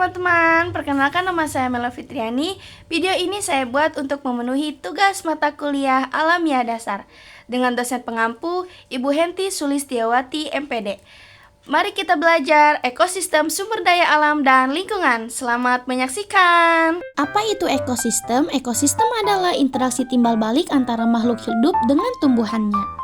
teman-teman, perkenalkan nama saya Mela Fitriani. Video ini saya buat untuk memenuhi tugas mata kuliah Alamiah Dasar dengan dosen pengampu Ibu Henti Sulistiawati MPD. Mari kita belajar ekosistem sumber daya alam dan lingkungan. Selamat menyaksikan. Apa itu ekosistem? Ekosistem adalah interaksi timbal balik antara makhluk hidup dengan tumbuhannya.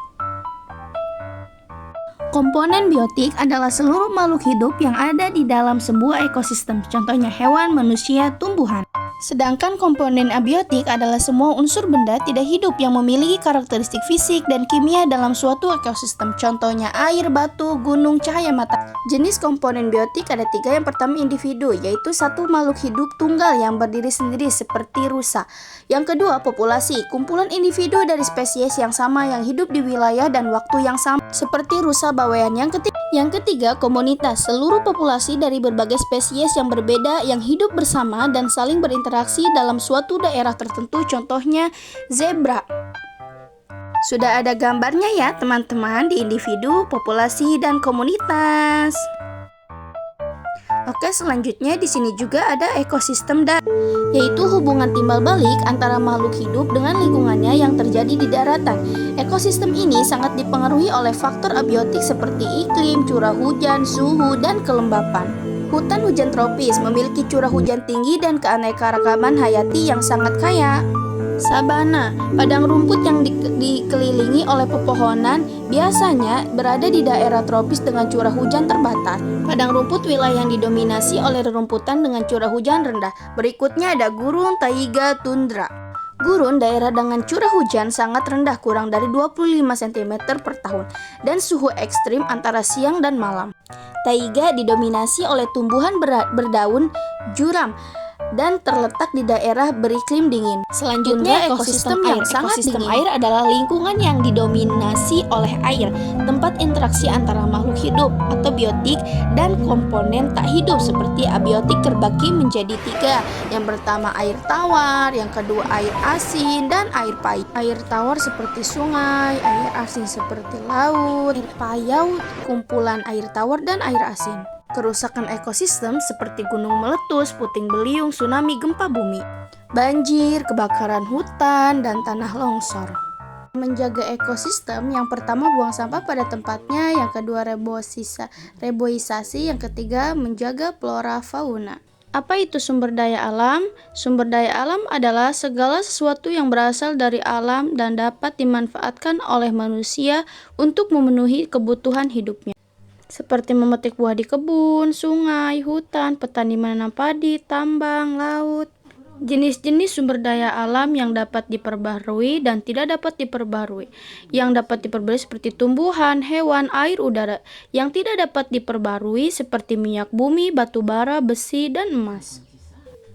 Komponen biotik adalah seluruh makhluk hidup yang ada di dalam sebuah ekosistem, contohnya hewan, manusia, tumbuhan. Sedangkan komponen abiotik adalah semua unsur benda tidak hidup yang memiliki karakteristik fisik dan kimia dalam suatu ekosistem, contohnya air, batu, gunung, cahaya mata. Jenis komponen biotik ada 3. Yang pertama individu, yaitu satu makhluk hidup tunggal yang berdiri sendiri seperti rusa. Yang kedua populasi, kumpulan individu dari spesies yang sama yang hidup di wilayah dan waktu yang sama seperti rusa bawean. Yang ketiga komunitas, seluruh populasi dari berbagai spesies yang berbeda yang hidup bersama dan saling berinteraksi dalam suatu daerah tertentu, contohnya zebra. Sudah ada gambarnya ya teman-teman di individu, populasi, dan komunitas. Oke, selanjutnya di sini juga ada ekosistem darat, yaitu hubungan timbal balik antara makhluk hidup dengan lingkungannya yang terjadi di daratan. Ekosistem ini sangat dipengaruhi oleh faktor abiotik seperti iklim, curah hujan, suhu, dan kelembapan. Hutan hujan tropis memiliki curah hujan tinggi dan keanekaragaman hayati yang sangat kaya. Sabana, padang rumput yang dikelilingi oleh pepohonan, biasanya berada di daerah tropis dengan curah hujan terbatas. Padang rumput wilayah yang didominasi oleh rerumputan dengan curah hujan rendah. Berikutnya ada gurun, taiga, tundra. Gurun daerah dengan curah hujan sangat rendah, kurang dari 25 cm per tahun, dan suhu ekstrim antara siang dan malam. Taiga didominasi oleh tumbuhan berdaun juram dan terletak di daerah beriklim dingin. Selanjutnya ekosistem air. Ekosistem air adalah lingkungan yang didominasi oleh air, tempat interaksi antara makhluk hidup atau biotik dan komponen tak hidup seperti abiotik terbagi menjadi 3. Yang pertama air tawar, yang kedua air asin, dan air payau. Air tawar seperti sungai, air asin seperti laut, air payau kumpulan air tawar dan air asin. Kerusakan ekosistem seperti gunung meletus, puting beliung, tsunami, gempa bumi, banjir, kebakaran hutan, dan tanah longsor. Menjaga ekosistem, yang pertama buang sampah pada tempatnya, yang kedua reboisasi, yang ketiga menjaga flora fauna. Apa itu sumber daya alam? Sumber daya alam adalah segala sesuatu yang berasal dari alam dan dapat dimanfaatkan oleh manusia untuk memenuhi kebutuhan hidupnya. Seperti memetik buah di kebun, sungai, hutan, petani menanam padi, tambang, laut. Jenis-jenis sumber daya alam yang dapat diperbaharui dan tidak dapat diperbaharui. Yang dapat diperbaharui seperti tumbuhan, hewan, air, udara. Yang tidak dapat diperbaharui seperti minyak bumi, batu bara, besi, dan emas.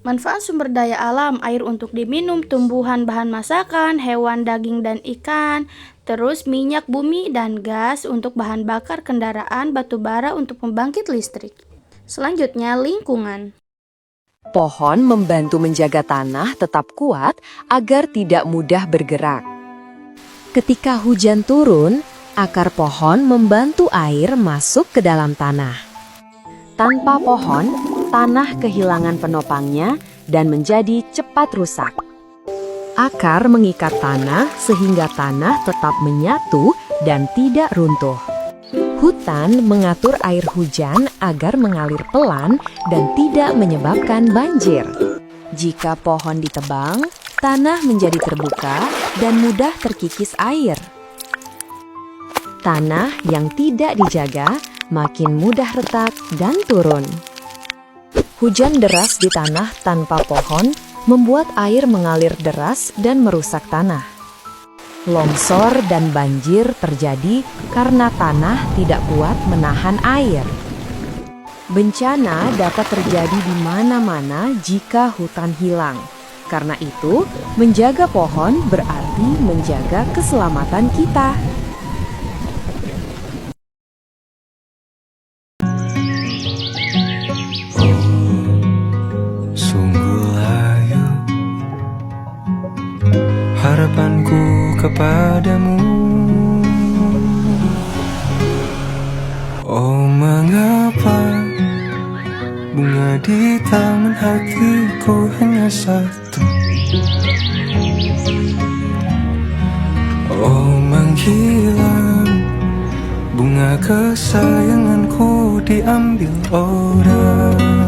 Manfaat sumber daya alam: air untuk diminum, tumbuhan bahan masakan, hewan daging dan ikan, terus minyak bumi dan gas untuk bahan bakar kendaraan, batu bara untuk pembangkit listrik. Selanjutnya lingkungan. Pohon membantu menjaga tanah tetap kuat agar tidak mudah bergerak. Ketika hujan turun, akar pohon membantu air masuk ke dalam tanah. Tanpa pohon, tanah kehilangan penopangnya dan menjadi cepat rusak. Akar mengikat tanah sehingga tanah tetap menyatu dan tidak runtuh. Hutan mengatur air hujan agar mengalir pelan dan tidak menyebabkan banjir. Jika pohon ditebang, tanah menjadi terbuka dan mudah terkikis air. Tanah yang tidak dijaga makin mudah retak dan turun. Hujan deras di tanah tanpa pohon membuat air mengalir deras dan merusak tanah. Longsor dan banjir terjadi karena tanah tidak kuat menahan air. Bencana dapat terjadi di mana-mana jika hutan hilang. Karena itu, menjaga pohon berarti menjaga keselamatan kita. Harapanku kepadamu, oh mengapa bunga di taman hatiku hanya satu. Oh menghilang, bunga kesayanganku diambil orang.